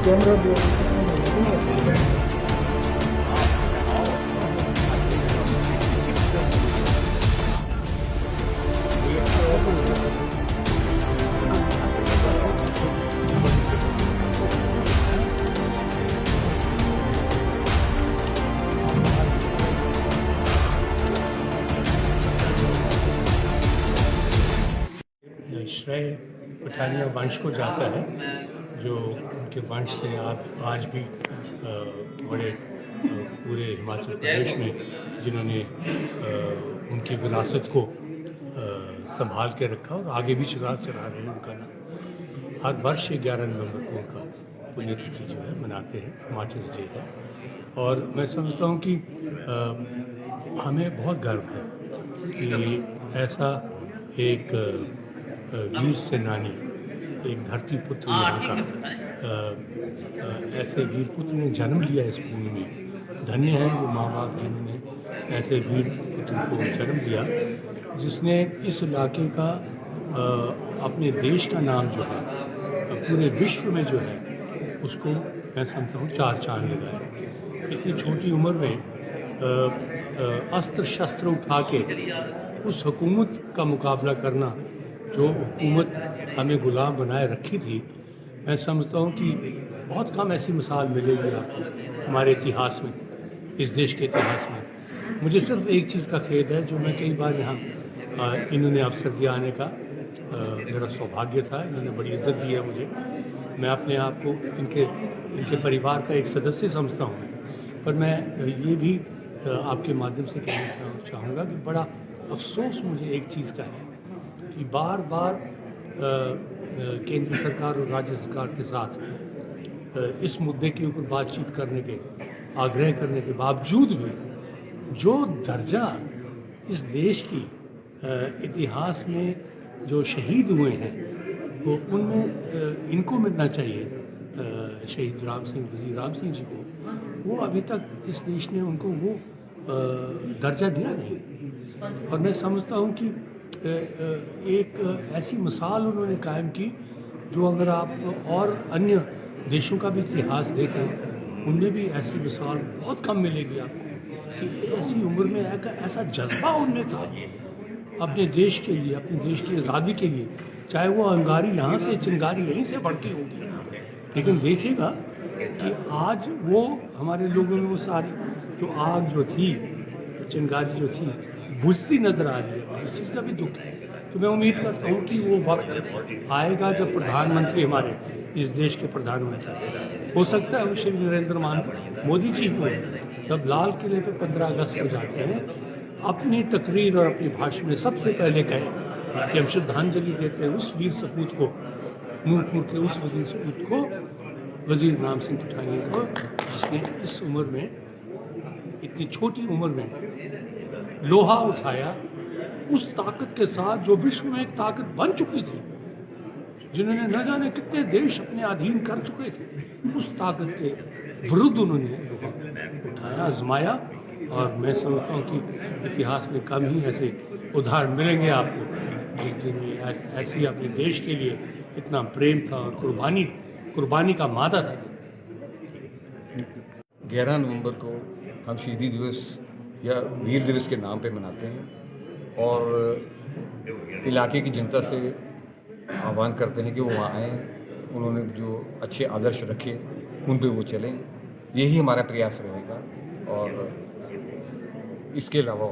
श्रेय पठानिया वंश को जाता है, जो उनके वंश से आप आज भी बड़े पूरे हिमाचल प्रदेश में जिन्होंने उनकी विरासत को संभाल के रखा और आगे भी चला रहे हैं। उनका नाम हर वर्ष 11 नवंबर को उनका पुण्यतिथि जो है मनाते हैं, मार्टिर्स डे है। और मैं समझता हूँ कि हमें बहुत गर्व है कि ऐसा एक वीर सेनानी, एक धरती पुत्र यहाँ का, ऐसे वीर पुत्र ने जन्म लिया इस भूमि में। धन्य है वो माँ बाप जिन्होंने ऐसे वीर पुत्र को जन्म दिया, जिसने इस इलाके का अपने देश का नाम जो है पूरे विश्व में जो है उसको मैं समझता हूँ 4 चांद लगाए। इतनी छोटी उम्र में अस्त्र शस्त्र उठा के उस हुकूमत का मुकाबला करना जो हुकूमत हमें गुलाम बनाए रखी थी, मैं समझता हूँ कि बहुत कम ऐसी मिसाल मिलेगी आपको हमारे इतिहास में, इस देश के इतिहास में। मुझे सिर्फ एक चीज़ का खेद है, जो मैं कई बार यहाँ इन्होंने अवसर दिया आने का, मेरा सौभाग्य था, इन्होंने बड़ी इज्जत दी है मुझे। मैं अपने आप को इनके परिवार का एक सदस्य समझता हूँ, पर मैं ये भी आपके माध्यम से कहना चाहूँगा कि बड़ा अफसोस मुझे एक चीज़ का है कि बार बार केंद्र सरकार और राज्य सरकार के साथ इस मुद्दे के ऊपर बातचीत करने के आग्रह करने के बावजूद भी जो दर्जा इस देश की इतिहास में जो शहीद हुए हैं वो उनमें इनको मिलना चाहिए, शहीद राम सिंह, वजीर राम सिंह जी को। वो अभी तक इस देश ने उनको वो दर्जा दिया नहीं। और मैं समझता हूँ कि एक ऐसी मिसाल उन्होंने कायम की जो अगर आप और अन्य देशों का भी इतिहास देखें, उनमें भी ऐसी मिसाल बहुत कम मिलेगी आपको कि ऐसी उम्र में ऐसा जज्बा उनमें था अपने देश के लिए, अपने देश की आज़ादी के लिए। चाहे वो अंगारी यहाँ से, चिंगारी यहीं से बढ़ती होगी, लेकिन देखिएगा कि आज वो हमारे लोगों में वो सारी जो आग जो थी, चिंगारी जो थी, बुझती नजर आ रही है। इस चीज़ का भी दुख है। तो मैं उम्मीद करता हूँ कि वो वक्त आएगा जब प्रधानमंत्री, हमारे इस देश के प्रधानमंत्री, हो सकता है वो श्री नरेंद्र मोदी जी को जब लाल किले पे 15 अगस्त को जाते हैं, अपनी तकरीर और अपनी भाषण में सबसे पहले कहें कि हम श्रद्धांजलि देते हैं उस वीर सपूत को, नूरपुर के उस वजीर सपूत को, वजीर राम सिंह पठानिया को, जिसने इस उम्र में, इतनी छोटी उम्र में लोहा उठाया, उस ताकत के साथ जो विश्व में एक ताकत बन चुकी थी, जिन्होंने न जाने कितने देश अपने अधीन कर चुके थे, उस ताकत के विरुद्ध उन्होंने लोहा उठाया, आजमाया। और मैं समझता हूँ कि इतिहास में कम ही ऐसे उदाहरण मिलेंगे आपको जिनमें ऐसी अपने देश के लिए इतना प्रेम था और कुर्बानी का मादा था। 11 नवंबर को हम शहीदी दिवस या वीर दिवस के नाम पे मनाते हैं और इलाके की जनता से आह्वान करते हैं कि वो वहाँ आएँ, उन्होंने जो अच्छे आदर्श रखे उन पे वो चलें। यही हमारा प्रयास रहेगा और इसके अलावा